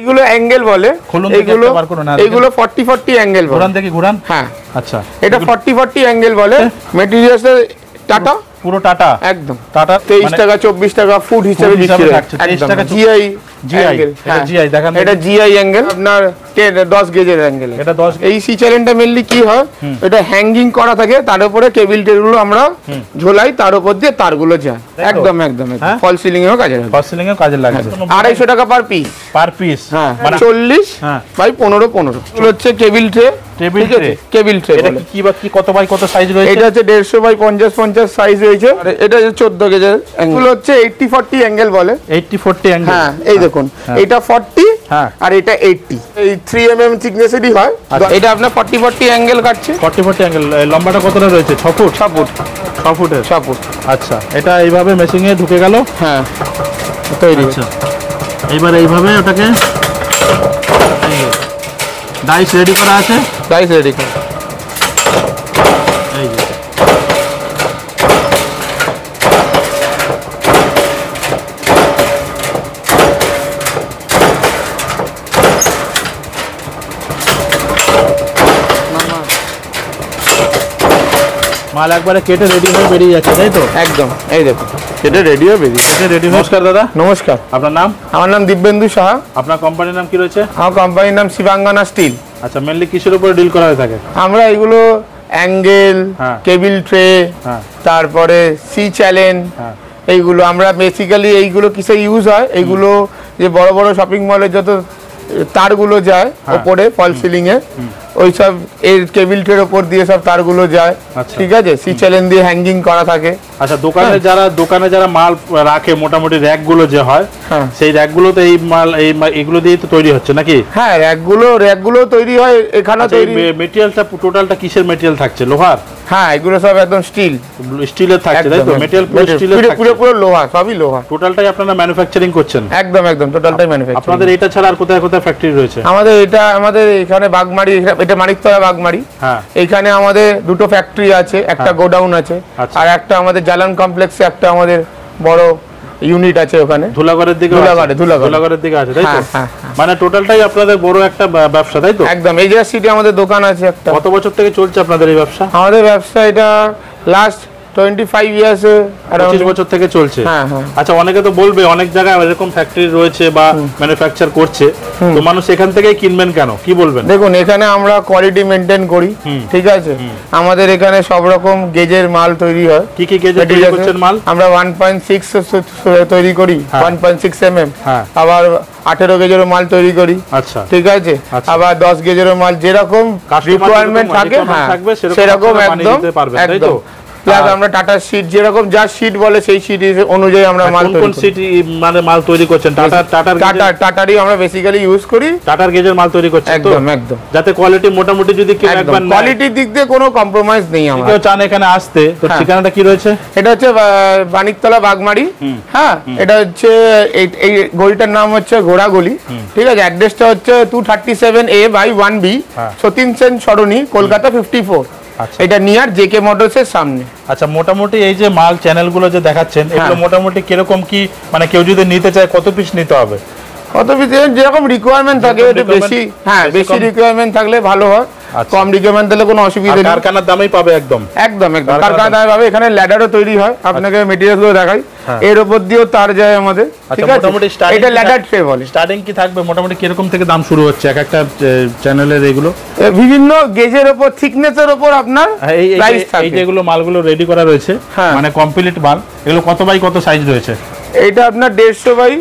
এগুলো অ্যাঙ্গেল বলে, এগুলো 40 40 অ্যাঙ্গেল বলে। ঘুরান দেখি, ঘুরান। হ্যাঁ আচ্ছা, এটা 40 40 অ্যাঙ্গেল বলে। ম্যাটেরিয়ালস টাটা, পুরো টাটা, একদম টাটা। 23 টাকা 24 টাকা ফুট হিসেবে বিক্রি হয়। 23 টাকা জিআই, এটা জিআই দেখান। এটা জিআই অ্যাঙ্গেল, আপনার 10 গেজের অ্যাঙ্গেল। এটা 10। এই সি চ্যানেলটা মেইনলি কি হয়, এটা হ্যাঙ্গিং করা থাকে, তার উপরে কেবল টেগুলো আমরা ঝোলাই, তার উপর দিয়ে তারগুলো যায়। একদম একদম ফল সিলিং এও কাজে লাগে, ফল সিলিং এও কাজে লাগে। 250 টাকা পার পিস, পার পিস। হ্যাঁ, 40 বাই 15 15 এগুলো হচ্ছে কেবল ট্রে। টেবিল ট্রে, কেবল ট্রে এটা কি বা কি, কত বাই কত সাইজ রয়েছে? এটা হচ্ছে 150 বাই 50 50 সাইজ রয়েছে। আর এটা হচ্ছে 14 গেজের। এগুলো হচ্ছে 80 40 অ্যাঙ্গেল বলে। 80 40 অ্যাঙ্গেল। হ্যাঁ, এই দেখুন, এটা 40 আর এটা 80। এই 3 mm থিকনেসেরই হয়। এটা আপনার 40 40 অ্যাঙ্গেল কাটছে। 40 40 অ্যাঙ্গেল। লম্বাটা কতটা রয়েছে? 6 ফুট। 6 ফুট, 6 ফুটের। 6 ফুট। আচ্ছা, এটা এইভাবে মেশিং এ ঢুকে গেল। হ্যাঁ, তৈরি। আচ্ছা, এইবার এইভাবে ওটাকে ডাইস রেডি করা আছে। ডাইস রেডি করা। এই যে মাল একবারে কেটে রেডি হয়ে বেরিয়ে যাচ্ছে, তাই তো? একদম, এই দেখো কেটে রেডি হয়ে বেরিয়ে কেটে রেডি। নমস্কার দাদা। নমস্কার। আপনার নাম? আমার নাম দিব্যেন্দু সাহা। আপনার কোম্পানির নাম কি রয়েছে? আমার কোম্পানির নাম শিবাঙ্গনা স্টিল। আচ্ছা, মেইনলি কিসের উপরে ডিল করা হয়ে থাকে? আমরা এগুলো অ্যাঙ্গেল, কেবল ট্রে, তারপরে সি চ্যানেল, এইগুলো আমরা বেসিক্যালি এইগুলো কিসে ইউজ হয়, এইগুলো যে বড় বড় শপিং মলে যত তারগুলো যায় ওপরে ফল সিলিং এ, ওই সব এর কেবল ট্রের উপর দিয়ে সব তারগুলো যায়। ঠিক আছে, সি চ্যানেল দিয়ে হ্যাঙ্গিং করা থাকে। আচ্ছা, দোকানে যারা মাল রাখে, মোটামুটি র‍্যাক গুলো যে হয়, সেই র‍্যাক গুলোতে এই মাল এগুলো দিয়ে তো তৈরি হচ্ছে নাকি? হ্যাঁ, র‍্যাক গুলো তৈরি হয় এখানে। তৈরি মেটেরিয়ালটা টোটালটা কিসের মেটেরিয়াল থাকছে? লোহার? হ্যাঁ, এগুলো সব একদম স্টিলের থাকছে, তাই তো? মেটেরিয়াল পুরো স্টিলের থাকছে, পুরো লোহা, সবই লোহা। টোটালটাই আপনারা ম্যানুফ্যাকচারিং করছেন? একদম একদম, টোটালটাই ম্যানুফ্যাকচারিং। আপনাদের এটা ছাড়া আর কোথায় কোথায় ফ্যাক্টরি রয়েছে? আমাদের এখানে বাগমারি, এটা মানিকতলা বাগমারি। হ্যাঁ, এখানে আমাদের দুটো ফ্যাক্টরি আছে, একটা গোডাউন আছে, আর একটা আমাদের জালান কমপ্লেক্সে একটা আমাদের বড় ইউনিট আছে ওখানে। ধুলাগড়ের দিকে আছে, তাই তো? মানে টোটালটাই আপনাদের বড় একটা ব্যবসা, তাই তো? একদম। এই যে সিটি আমাদের দোকান আছে একটা। কত বছর থেকে চলছে আপনাদের এই ব্যবসা? আমাদের ব্যবসা এটা লাস্ট 25 ইয়ার্স, 25 বছর থেকে চলছে। আচ্ছা, অনেকে তো বলবে অনেক জায়গায় এরকম ফ্যাক্টরি রয়েছে বা ম্যানুফ্যাকচার করছে, তো মানুষ এখান থেকেই কিনবেন কেন, কি বলবেন? দেখুন, এখানে আমরা কোয়ালিটি মেইনটেইন করি, ঠিক আছে? আমাদের এখানে সব রকম গেজের মাল তৈরি হয়। কি কি গেজের তৈরি করছেন মাল? আমরা 1.6 তৈরি করি, 1.6 mm, আবার 18 গেজেরও মাল তৈরি করি। আচ্ছা, ঠিক আছে। আবার 10 গেজেরও মাল, যেরকম রিকোয়ারমেন্ট থাকে সেরকম একদম তাই তো? প্লাস আমরা টাটা শীট, যেরকম যা শীট বলে সেই শীট অনুযায়ী আমরা মাল তৈরি করি। কোন শীট মানে মাল তৈরি করছেন? টাটারই আমরা বেসিক্যালি ইউজ করি। টাটার গেজের মাল তৈরি করছেন? একদম একদম, যাতে কোয়ালিটি মোটামুটি যদি কেউ একবার কোয়ালিটির দিক দিয়ে কোনো কম্প্রোমাইজ নেই। আমরা কেউ চান এখানে আসতে, তো ঠিকানাটা কি রয়েছে? এটা হচ্ছে মানিকতলা বাগমারি। হ্যাঁ, এটা হচ্ছে এই গলিটার নাম হচ্ছে ঘোড়াগলি, ঠিক আছে? অ্যাড্রেসটা হচ্ছে 237A/1B সতীন সেন সরণি, কলকাতা 54। এটা নিয়ার জেকে মোটরসের সামনে। আচ্ছা, মোটামুটি এই যে মাল চ্যানেলগুলো যে দেখাচ্ছেন, এগুলো মোটামুটি কিরকম কি, মানে কেউ যদি নিতে চায় কত পিস নিতে হবে? কত পিস যেরকম রিকোয়ারমেন্ট থাকে, একটু বেশি। হ্যাঁ, বেশি রিকোয়ারমেন্ট থাকলে ভালো হয়, কম রিকোয়ারমেন্ট দিলে কোনো অসুবিধা নেই। কারখানার দামেই পাবে। একদম একদম একদম কারখানার দামে পাবে। এখানে ল্যাডারও তৈরি হয়, আপনাকে মেটেরিয়ালগুলো দেখাই। এর উপর দিয়েও তার যায় আমাদের, ঠিক আছে? এটা ল্যাডার ট্রে বলে। স্টার্টিং কি থাকবে মোটামুটি কিরকম থেকে দাম শুরু হচ্ছে এক একটা চ্যানেলের? এগুলো বিভিন্ন গেজের উপর, থিকনেসের উপর আপনার প্রাইস থাকে। এই যেগুলো মালগুলো রেডি করা রয়েছে, মানে কমপ্লিট মাল, এগুলো কত বাই কত সাইজ রয়েছে? এটা আপনার 150 বাই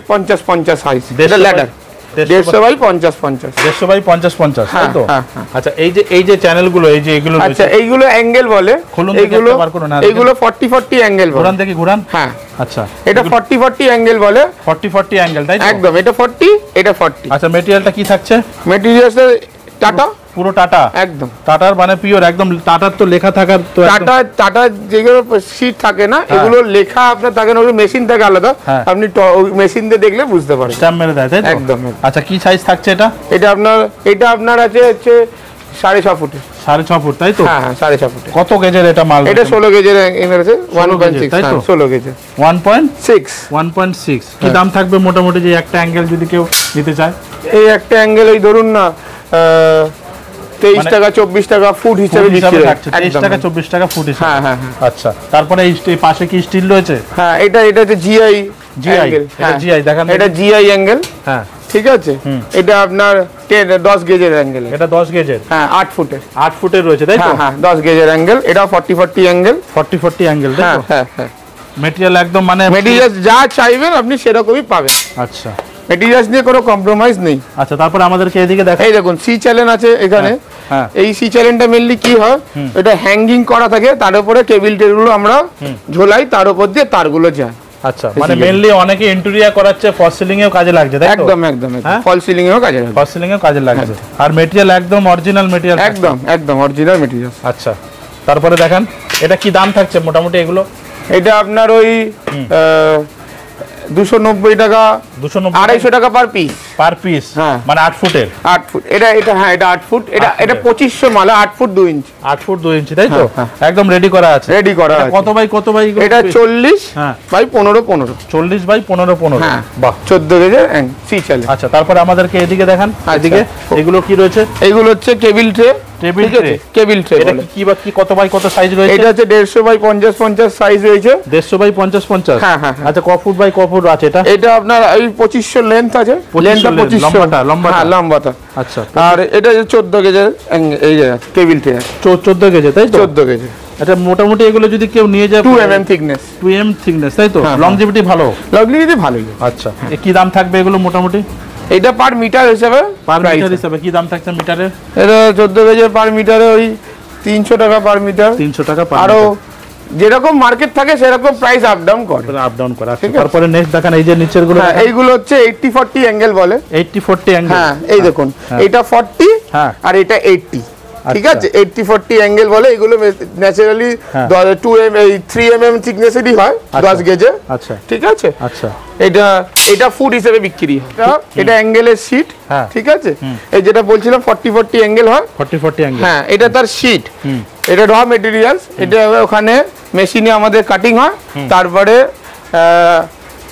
50 সাইজ। এটা ল্যাডার 150 বাই 50 150 বাই 50 তাই তো? আচ্ছা, এই যে চ্যানেলগুলো, এই যে এগুলো, আচ্ছা এইগুলো অ্যাঙ্গেল বলে। এগুলো 40 40 অ্যাঙ্গেল বলে। ঘুরান দেখি, ঘুরান। হ্যাঁ, আচ্ছা, এটা 40 40 অ্যাঙ্গেল বলে। 40 40 অ্যাঙ্গেল, তাই তো? একদম, এটা 40, এটা 40। আচ্ছা, মেটেরিয়ালটা কি থাকছে? মেটেরিয়ালস টাটা, পুরো টাটা। একদম টাটার, মানে পিওর একদম টাটার। তো লেখা থাকার তো টাটা যেগুলো শীট থাকে না, এগুলো লেখা আপনার থাকে না, ওই মেশিন থেকে আলাদা। আপনি মেশিন দিয়ে দেখলে বুঝতে পারবেন, স্ট্যাম্প মেরে দেয়, তাই তো? একদম। আচ্ছা, কি সাইজ থাকছে এটা? এটা আপনার আছে হচ্ছে 6.5 ফুটের। 6.5 ফুট তাই তো? হ্যাঁ হ্যাঁ 6.5 ফুটের। কত গেজের এটা মাল? এটা 16 গেজের এঙ্গেল আছে 1.6 তাই তো? 16 গেজের 1.6 কি দাম থাকবে মোটামুটি যে একটা অ্যাঙ্গেল যদি কেউ নিতে চায়? এই একটা অ্যাঙ্গেল ওই ধরুন না 23 টাকা 24 টাকা ফুট হিসেবে বিক্রি হয়। 23 টাকা 24 টাকা ফুট হিসেবে। হ্যাঁ হ্যাঁ। আচ্ছা, তারপরে এই পাশে কি স্টিল রয়েছে? হ্যাঁ এটা হচ্ছে জিআই অ্যাঙ্গেল। এটা জিআই দেখান। এটা জিআই অ্যাঙ্গেল। হ্যাঁ ঠিক আছে। এটা আপনার 10 গেজের অ্যাঙ্গেল। এটা 10 গেজের। হ্যাঁ 8 ফুটের। 8 ফুটের রয়েছে তাই তো? হ্যাঁ 10 গেজের অ্যাঙ্গেল। এটা 40 অ্যাঙ্গেল। 40 অ্যাঙ্গেল তাই তো? হ্যাঁ হ্যাঁ। ম্যাটেরিয়াল একদম মানে ম্যাটেরিয়াল যা চাইবেন আপনি সেরকমই পাবেন। আচ্ছা, ম্যাটেরিয়ালস নিয়ে কোনো কম্প্রোমাইজ নেই। আচ্ছা, তারপরে আমাদেরকে এদিকে দেখেন। এই দেখুন সি চ্যানেল আছে এখানে। হ্যাঁ। এই সি চ্যানেলটা মেইনলি কি হয়, এটা হ্যাঙ্গিং করা থাকে, তার উপরে কেবল টেবিলগুলো আমরা ঝোলাই, তার উপর দিয়ে তারগুলো যায়। আচ্ছা, মানে মেইনলি অনেকে ইন্টেরিয়র করাচ্ছে, ফল সিলিং এও কাজে লাগছে তাই তো? একদম একদম। ফল সিলিং এও কাজে লাগছে। ফল সিলিং এও কাজে লাগছে। আর ম্যাটেরিয়াল একদম অরিজিনাল ম্যাটেরিয়াল। একদম অরিজিনাল ম্যাটেরিয়াল। আচ্ছা, তারপরে দেখেন এটা কি দাম থাকছে মোটামুটি এগুলো? এটা আপনার ওই 290 টাকা 250 টাকা পার পিস। হ্যাঁ মানে 8 ফুটের। 8 ফুট এটা হ্যাঁ এটা 8 ফুট। এটা 2500 মাল 8 ফুট 2 ইঞ্চি। 8 ফুট 2 ইঞ্চি তাই তো? একদম রেডি করা আছে। কত বাই এটা 40 বাই 15 40 বাই 15 হ্যাঁ বাহ 14 গেজের সি চ্যানেল। আচ্ছা, তারপরে আমাদেরকে এদিকে দেখান। এদিকে এগুলো কি রয়েছে? এগুলো হচ্ছে কেবল ট্রে। কেবল ট্রে এটা কি কত বাই কত সাইজ রয়েছে? এটা হচ্ছে 150 বাই 50 সাইজ রয়েছে। 150 বাই 50 হ্যাঁ হ্যাঁ। আচ্ছা, ক ফুট বাই ক ফুট আছে এটা? এটা আপনার এই 2500 লেন্থ আছে। লেন্থটা 2500 লম্বাটা। আচ্ছা, আর এটা 14 গেজের এই যে কেবল ট্রে 14 গেজে তাই তো? 14 গেজে। এটা মোটামুটি এগুলো যদি কেউ নিয়ে যায় 2 mm থিকনেস। 2 mm থিকনেস তাই তো? লংজিভিটি ভালো? লংজিভিটি ভালোই। আচ্ছা, কি দাম থাকবে এগুলো মোটামুটি? এটা পার মিটার হিসেবে কি দাম থাকছে মিটারে? এটা 14 গেজের পার মিটারে ওই 300 টাকা পার মিটার। 300 টাকা পার। আরো যেরকম মার্কেট থাকে সেরকম প্রাইস আপ ডাউন করে। তারপরে নেক্সট দেখান এই যে নিচের গুলো। হ্যাঁ এইগুলো হচ্ছে 80-40 অ্যাঙ্গেল বলে। 80-40 অ্যাঙ্গেল। হ্যাঁ এই দেখুন এটা 40 আর এটা 80। ঠিক আছে, 80-40 অ্যাঙ্গেল বলে। এগুলো ন্যাচারালি 3 mm থিকনেসেরই হয় 10 গেজে। আচ্ছা ঠিক আছে। আচ্ছা, এটা ফুট হিসেবে বিক্রি হয়। এটা অ্যাঙ্গেলের শীট। ঠিক আছে, এই যেটা বলছিলাম 40-40 অ্যাঙ্গেল হয়। 40-40 অ্যাঙ্গেল। হ্যাঁ এটা তার শীট। এটা র মেটেরিয়ালস। এটা ওখানে মেশিনে আমাদের কাটিং হয়, তারপরে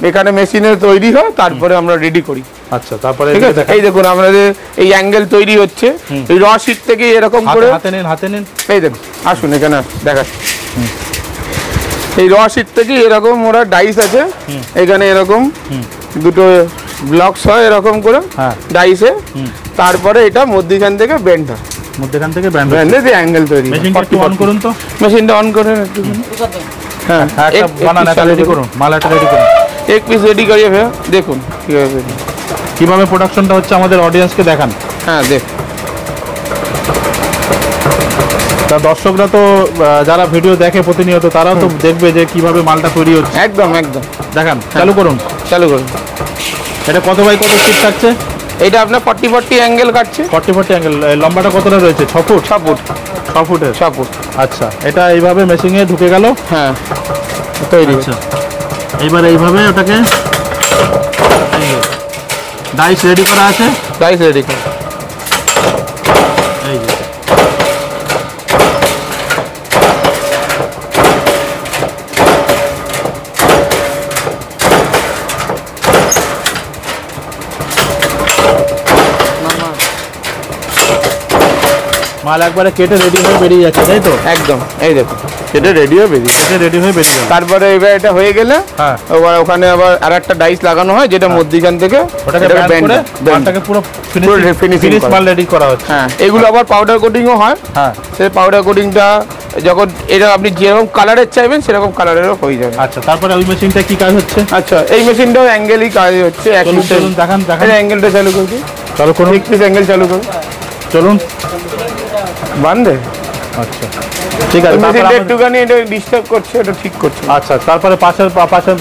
এখানে মেশিনে তৈরি হয়, তারপরে আমরা রেডি করি। আচ্ছা, তারপরে এই দেখুন আমাদের এই অ্যাঙ্গেল তৈরি হচ্ছে এই র শীট থেকে এরকম করে। হাতে নিন। এই দেখুন, আসুন এখানে দেখাচ্ছি। এই র শীট থেকে এরকম ওরা ডাইস আছে, এখানে এরকম দুটো ব্লকস হয় এরকম করে ডাইসে, তারপরে এটা মধ্যখান থেকে বেন্ড হয়। বেন্ডে যে অ্যাঙ্গেল তৈরি। মেশিনটা অন করুন তো। মেশিনটা অন করেন একটু। হ্যাঁ একটা বানান এটা রেডি করুন, মাল এটা রেডি করুন। এক পিস রেডি করিয়ে ফের দেখুন কিভাবে প্রোডাকশনটা হচ্ছে আমাদের অডিয়েন্সকে দেখান। হ্যাঁ দেখ। তা দর্শকরা তো যারা ভিডিও দেখে প্রতিনিয়ত তারাও তো দেখবে যে কিভাবে মালটা তৈরি হচ্ছে। একদম দেখান, চালু করুন। এটা কত বাই কত ফিট থাকছে? এটা আপনার 40-40 অ্যাঙ্গেল কাটছে। 40-40 অ্যাঙ্গেল। লম্বাটা কতটা রয়েছে? 6 ফুট। 6 ফুট। আচ্ছা, এটা এইভাবে মেশিনে ঢুকে গেল। হ্যাঁ তৈরি। আচ্ছা, এইবার এইভাবে ওটাকে ডাইস রেডি করা আছে। এই যে মাল একবারে কেটে রেডি হয়ে বেরিয়ে যাচ্ছে তাই তো? একদম। এই দেখুন এটা রেডি হয়ে বেরিয়ে গেল। তারপরে এবার এটা হয়ে গেলে ওখানে আবার আরেকটা ডাইস লাগানো হয়, যেটা মধ্যখান থেকে ওটাকে ব্যান্ডটাকে পুরো ফিনিশিং মাল রেডি করা হচ্ছে। হ্যাঁ, এগুলো আবার পাউডার কোটিংও হয়। হ্যাঁ, সেই পাউডার কোটিংটা যখন এটা আপনি যেরকম কালারের চাইবেন সেরকম কালারেরও হয়ে যাবে। আচ্ছা, তারপরে ওই মেশিনটা কি কাজ হচ্ছে? আচ্ছা, এই মেশিনটাও অ্যাঙ্গেলই কাজ হচ্ছে। দেখান। অ্যাঙ্গেলটা চালু করছি। চালু করুন। অ্যাঙ্গেল চালু করুন। চলুন বান্ধে। আচ্ছা ঠিক আছে, তারপরে একটুখানি এটা ডিস্টার্ব করছে, এটা ঠিক করছে। আচ্ছা, তারপরে পাশের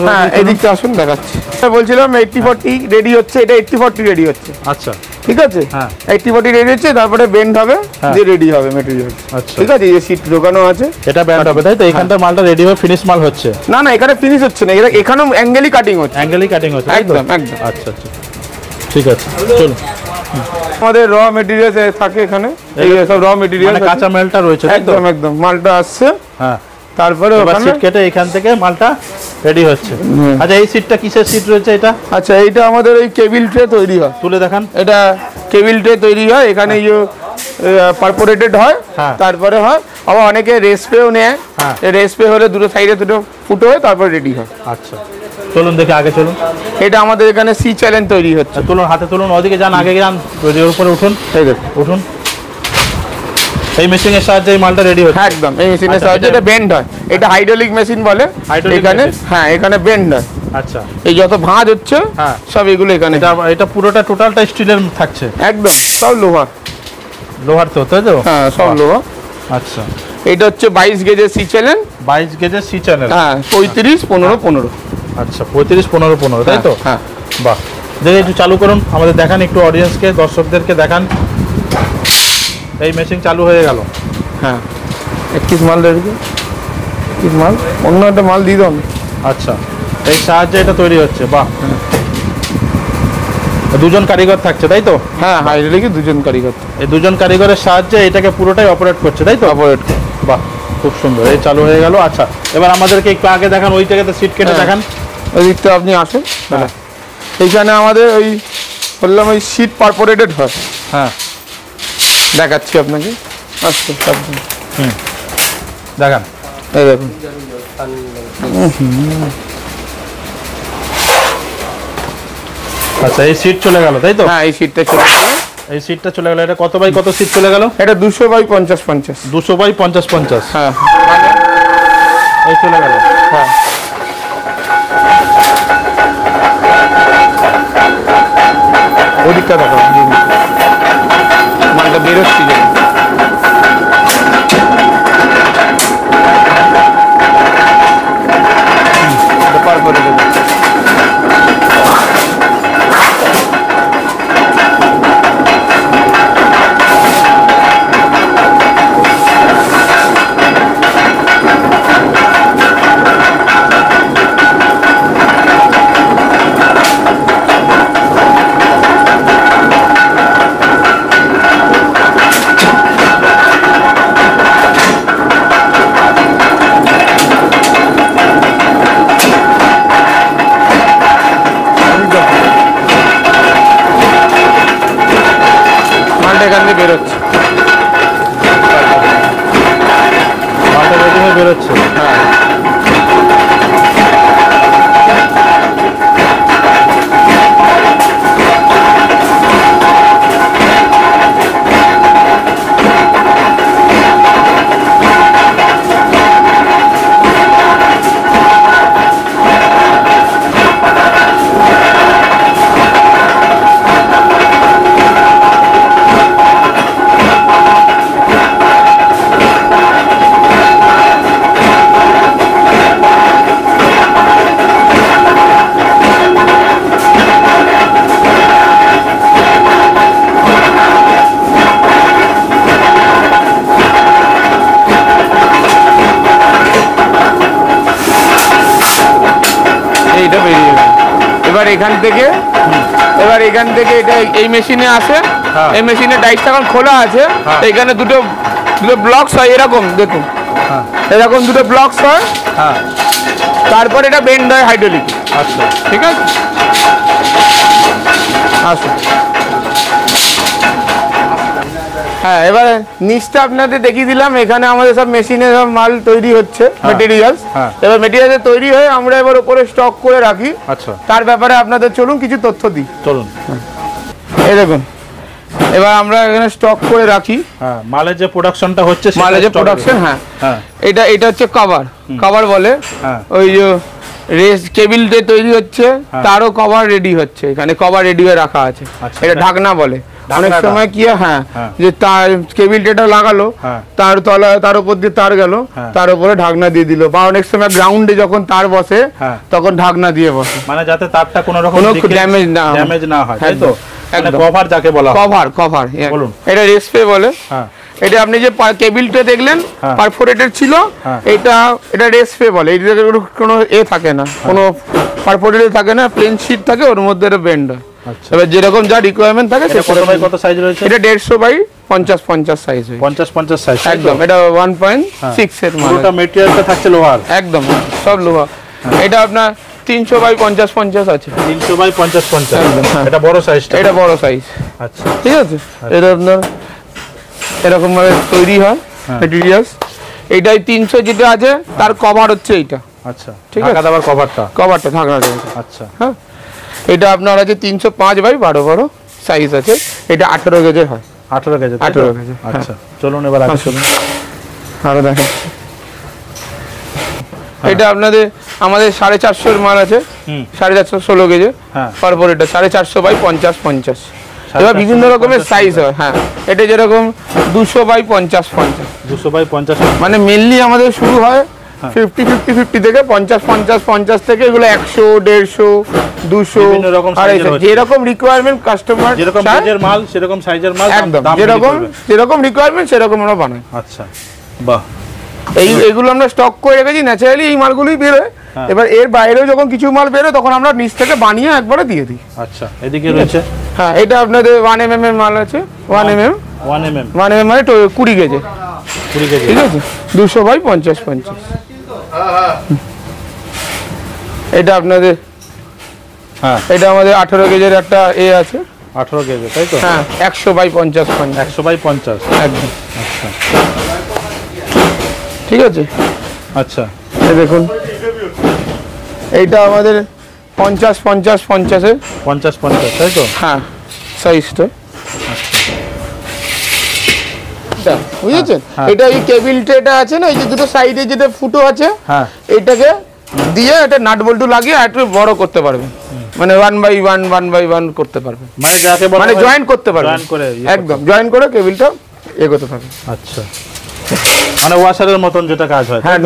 হ্যাঁ এদিকটা আসুন দেখাচ্ছি। বলছিলাম 80-40 রেডি হচ্ছে, এটা 80-40 রেডি হচ্ছে। আচ্ছা ঠিক আছে। হ্যাঁ 80-40 রেডি হচ্ছে, তারপরে বেন্ড হবে, যে রেডি হবে মেটেরিয়াল। আচ্ছা ঠিক আছে, এই সিট দোকানো আছে, এটা বেন্ড হবে তাই তো? এখানটার মালটা রেডি হয়ে ফিনিশ মাল হচ্ছে? না এখানে ফিনিশ হচ্ছে না, এখানেও অ্যাঙ্গেলই কাটিং হচ্ছে। একদম। আচ্ছা ঠিক আছে, চলুন। আমাদের র মেটেরিয়ালস থাকে এখানে, এই সব র মেটেরিয়াল, মানে কাঁচা মালটা রয়েছে, একদম একদম মালটা আসছে। হ্যাঁ, তারপরে ওখানে সিট কেটে এখান থেকে মালটা রেডি হচ্ছে। আচ্ছা, এই সিটটা কিসের সিট রয়েছে এটা? আচ্ছা, এইটা আমাদের ওই কেবিল ট্রে তৈরি হয়, তুলে দেখান। এটা কেবিল ট্রে তৈরি হয়, এখানে পারফোরেটেড হয়, তারপরে হয় আবার অনেকে রেসপেও নেয়, রেসপে হলে দুটো সাইডে দুটো ফুটো হয়, তারপর রেডি হয়। আচ্ছা, চলুন দেখি, আগে চলুন। এটা আমাদের এখানে সি চ্যালেঞ্জ তৈরি হচ্ছে। তুলুন, হাতে তুলুন, ওদিকে যান, আগে যান, রোডের উপরে উঠুন, এই দেখুন, উঠুন। এই মেশিনের সাহায্যে এই মালটা রেডি হচ্ছে? একদম, এই মেশিনের সাহায্যে এটা বেন্ড হয়, এটা হাইড্রোলিক মেশিন বলে এখানে। হ্যাঁ, এখানে বেন্ড হয়। আচ্ছা, এই যত ভাঁজ হচ্ছে সব এগুলো এখানে। এটা পুরোটা টোটালটা স্টিলের থাকছে? একদম, সব লোহার। লোহার তো, তাই তো? হ্যাঁ, সব লোহা। আচ্ছা, এটা হচ্ছে 22 গেজের সি চ্যানেল। 22 গেজের সি চ্যানেল। হ্যাঁ, 35 15 15। আচ্ছা, 35 15 15, তাই তো? হ্যাঁ, বাহ, দেখে একটু চালু করুন, আমাদের দেখান, একটু অডিয়েন্সকে, দর্শকদেরকে দেখান। এই মেশিন চালু হয়ে গেল। হ্যাঁ, 21 মাল রেডি, 21 মাল, অন্য একটা মাল দিয়ে দাও। আচ্ছা, এই সাহায্যে এটা তৈরি হচ্ছে। বাহ, দুজন কারিগর থাকছে, তাই তো? হ্যাঁ, হাইড্রোলিকে দুজন কারিগর। এই দুজন কারিগরের সাহায্যে এটাকে পুরোটাই অপারেট করছে, তাই তো? অপারেট। বাহ, খুব সুন্দর, এই চালু হয়ে গেল। আচ্ছা, এবার আমাদেরকে একটু আগে দেখান, ওই জায়গাতে সিট কেটে দেখান। ওই দিকটা আপনি আসুন। এইখানে আমাদের ওই বললাম ওই সিট পারফোরেটেড হয়। হ্যাঁ, দেখাচ্ছি আপনাকে। আচ্ছা, দেখান, এই দেখুন। আচ্ছা, এই সিট চলে গেল, তাই তো? হ্যাঁ, এই সিটটা চলে গেল। এই সিটটা চলে গেল। এটা কত বাই কত সিট চলে গেল? এটা 200 বাই 50 50। 200 বাই 50 50। হ্যাঁ, এই চলে গেল। হ্যাঁ, ওদিকটা দেখো, মালটা বেরোচ্ছি যে। পারফোরেটেড। এখান থেকে বেরোচ্ছে, মালটা রেডি হয়ে বেরোচ্ছে। হ্যাঁ, এইটা বেরিয়ে গেল। এবার এখান থেকে এটা এই মেশিনে আসে। এই মেশিনে ডাইসটা এখন খোলা আছে, এখানে দুটো ব্লকস হয়, এরকম দেখুন, এরকম দুটো ব্লকস হয়। তারপর এটা বেন্ড হয় হাইড্রোলিক। আচ্ছা, ঠিক আছে, আসুন। হ্যাঁ, এবার নিচটা আপনাদের দেখিয়ে দিলাম। এখানে আমাদের সব মেশিনে সব মাল তৈরি হচ্ছে, মেটেরিয়ালস। এবার মেটেরিয়াল তৈরি হয়ে আমরা এবার উপরে স্টক করে রাখি। আচ্ছা, তার ব্যাপারে আপনাদের চলুন কিছু তথ্য দিই। চলুন। এই দেখুন, এবার আমরা এখানে স্টক করে রাখি। হ্যাঁ, মালের যে প্রোডাকশনটা হচ্ছে, মালের যে প্রোডাকশন। হ্যাঁ, এটা হচ্ছে কভার বলে। ওই যে রেস কেবিলটা তৈরি হচ্ছে, তারও কভার রেডি হচ্ছে, এখানে কভার রেডি হয়ে রাখা আছে। এটা ঢাকনা বলে। অনেক সময় কি হয়, যে তার কেবিলটা লাগালো, তার তলায় তার উপর দিয়ে তার গেল, তার উপরে ঢাকনা দিয়ে দিল, বা অনেক সময় গ্রাউন্ডে যখন তার বসে তখন ঢাকনা দিয়ে বসে, মানে যাতে তারটা কোনো রকম ড্যামেজ না হয়, তাই তো? কভার যাকে বলা হয়, কভার বলুন। এটা রেসপে বলে। এটা আপনি যে কেবিলটা দেখলেন পারফোরেটেড ছিল, এটা রেসপে বলে। এটা কোনো থাকে না, কোনো পারফোরেটেড থাকে না, প্লেন শিট থাকে, ওর মধ্যে এটা বেন্ড হয়। এবার যেরকম যা রিকোয়ারমেন্ট থাকে কত সাইজ রয়েছে? এটা 150 বাই 50 সাইজ, 50 সাইজ একদম। এটা 1.6 এর মাল, পুরোটা ম্যাটেরিয়ালটা থাকছে লোহার, একদম সব লোহা। এটা আপনার 300 বাই 50 আছে, 300 বাই 50 এটা বড় সাইজটা, এটা বড় সাইজ। আচ্ছা, ঠিক আছে। এটা আপনার এরকম ভাবে তৈরি হয় ম্যাটেরিয়ালস। এইটাই 300 যেটা আছে তার কভার হচ্ছে এইটা। আচ্ছা, ঠিক আছে, আবার কভারটা থাকবে। আচ্ছা, হ্যাঁ, এটা আপনার আছে 305 বাই 12 সাইজ আছে। এটা 18 গেজের হয়, 18 গেজের। আচ্ছা, চলুন এবার আগে শুনুন, আরো দেখেন। এটা আপনাদের আমাদের 450 এর মাল আছে, 450 16 গেজে। তারপর এটা 450 বাই 50 এবার বিভিন্ন রকমের সাইজ হয়। হ্যাঁ, এটা যেরকম 200 বাই 50 মানে মেনলি আমাদের শুরু হয় 50 থেকে 50 থেকে এগুলো 100 150 200 যেরকম রিকোয়ারমেন্ট কাস্টমার, যেরকম সাইজের মাল সেরকম সাইজের মাল, একদম যেরকম রিকোয়ারমেন্ট সেরকম আমরা বানাই। আচ্ছা, বাহ। এইগুলো আমরা স্টক করে রেখেছি, ন্যাচারালি এই মালগুলোই বেরোয়। এবার এর বাইরেও যখন কিছু মাল বেরোয় তখন আমরা নিচ থেকে বানিয়ে একবারে দিয়ে দিই। আচ্ছা, এদিকে রয়েছে, হ্যাঁ, এটা আপনাদের 1mm এর মাল আছে, 1mm মানে 20 গেজে, ঠিক আছে, 200 বাই 50 এটা আপনাদের, হ্যাঁ, এটা আমাদের 18 গেজের একটা আছে, 18 গেজে, তাই তো? হ্যাঁ, 100 বাই 50 100 বাই 50 একদম। আচ্ছা, ঠিক আছে। আচ্ছা, এই দেখুন, এইটা আমাদের 50 তাই তো? হ্যাঁ, সাইজটা বুঝেছেন। এটা এই কেবিল ট্রেটা আছে না, এই যে দুটো সাইডে যেটা ফুটো আছে, হ্যাঁ, এইটাকে দিয়ে এটা নাট বল্টু লাগিয়ে একটু বড় করতে পারবে, মানে 1 বাই 1 করতে পারবে, মানে যাকে বলে মানে জয়েন করতে পারবে, একদম জয়েন করে কেবিলটা এগোতে থাকবে। আচ্ছা, মানে ওয়াশারের মতন যেটা কাজ হয়। হ্যাঁ,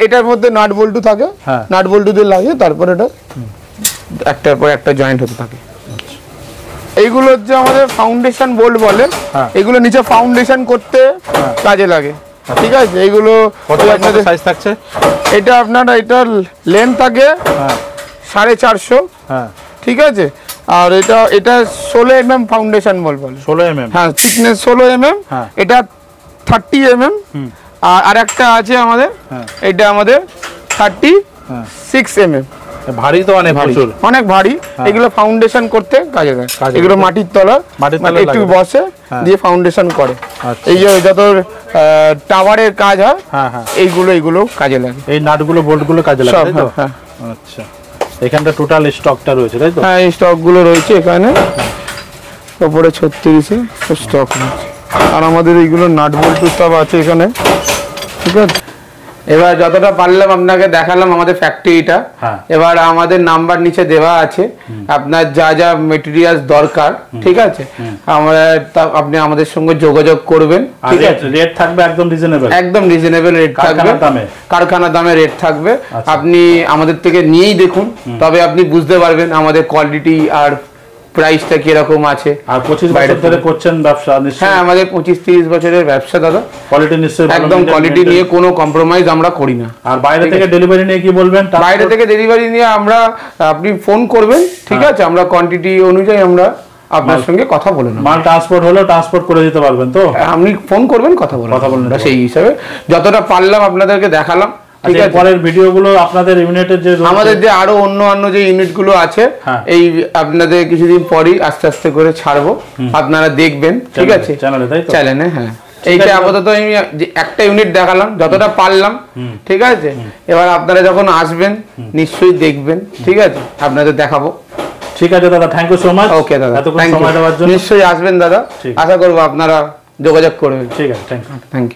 এটার মধ্যে নাট বল্টু থাকে, নাট বল্টু দিয়ে লাগিয়ে তারপর এটা একটার পর একটা জয়েন্ট হতে থাকে। এইগুলো হচ্ছে আমাদের ফাউন্ডেশন বোল্ট বলে, এগুলো নিচে ফাউন্ডেশন করতে কাজে লাগে। ঠিক আছে, এইগুলো আপনাদের সাইজ থাকছে, এটা আপনার এটার লেন্থ থাকে 450, ঠিক আছে। আর এটা 16 mm ফাউন্ডেশন বোল্ট বলে, 16 mm, হ্যাঁ, থিকনেস 16 mm, এটা 30 mm। আর একটা আছে আমাদের, এটা আমাদের 36 mm। ভারী তো অনেক ভারী। এগুলো ফাউন্ডেশন করতে কাজে দেয়, এগুলো মাটির তলা একটু বসে দিয়ে ফাউন্ডেশন করে। এই যে যত টাওয়ারের কাজ হয় এইগুলো কাজে লাগে, এই নাটগুলো বোল্টগুলো কাজে লাগে, তাই তো? আচ্ছা, এখানটা টোটাল স্টকটা রয়েছে, তাই তো? হ্যাঁ, এই স্টকগুলো রয়েছে এখানে, উপরে 36 স্টক রয়েছে। আর আমাদের এইগুলো নাট বল্টু সব আছে এখানে, ঠিক আছে। এবার যতটা পারলাম আপনাকে দেখালাম আমাদের ফ্যাক্টরিটা। এবার আমাদের নাম্বার নিচে দেওয়া আছে, আপনার যা যা মেটেরিয়ালস দরকার, ঠিক আছে, আপনি আমাদের সঙ্গে যোগাযোগ করবেন। ঠিক আছে, রেট থাকবে একদম রিজনেবল রেট থাকবে, কারখানা দামে রেট থাকবে। আপনি আমাদের থেকে নিয়েই দেখুন, তবে আপনি বুঝতে পারবেন আমাদের কোয়ালিটি আর প্রাইসটা কিরকম আছে। আর 25 বছর ধরে করছেন ব্যবসা? হ্যাঁ, আমাদের 25-30 বছরের ব্যবসা দাদা। কোয়ালিটি নিশ্চয়ই একদম, কোয়ালিটি নিয়ে কোনো কম্প্রোমাইজ আমরা করি না। আর বাইরে থেকে ডেলিভারি নিয়ে কি বলবেন? বাইরে থেকে ডেলিভারি নিয়ে আপনি ফোন করবেন, ঠিক আছে, আমরা কোয়ান্টিটি অনুযায়ী আমরা আপনার সঙ্গে কথা বলে নেব। মাল ট্রান্সপোর্ট হলো ট্রান্সপোর্ট করে দিতে পারবেন তো? আপনি ফোন করবেন, কথা বলবেন, সেই হিসাবে যতটা পারলাম আপনাদেরকে দেখালাম। ঠিক আছে, পরের ভিডিওগুলো আপনাদের ইউনিটের যে আমাদের যে আরো অন্য যে ইউনিটগুলো আছে, এই আপনাদের কিছুদিন পরেই আস্তে আস্তে করে ছাড়বো, আপনারা দেখবেন, ঠিক আছে, চ্যানেলে। হ্যাঁ, এইটা আপাতত আমি একটা ইউনিট দেখালাম, যতটা পারলাম, ঠিক আছে। এবার আপনারা যখন আসবেন নিশ্চয়ই দেখবেন, ঠিক আছে, আপনাদের দেখাবো। ঠিক আছে দাদা, থ্যাংক ইউ সো মাচ। ওকে দাদা, নিশ্চয়ই আসবেন দাদা, আশা করবো আপনারা যোগাযোগ করবেন। ঠিক আছে, থ্যাংক ইউ।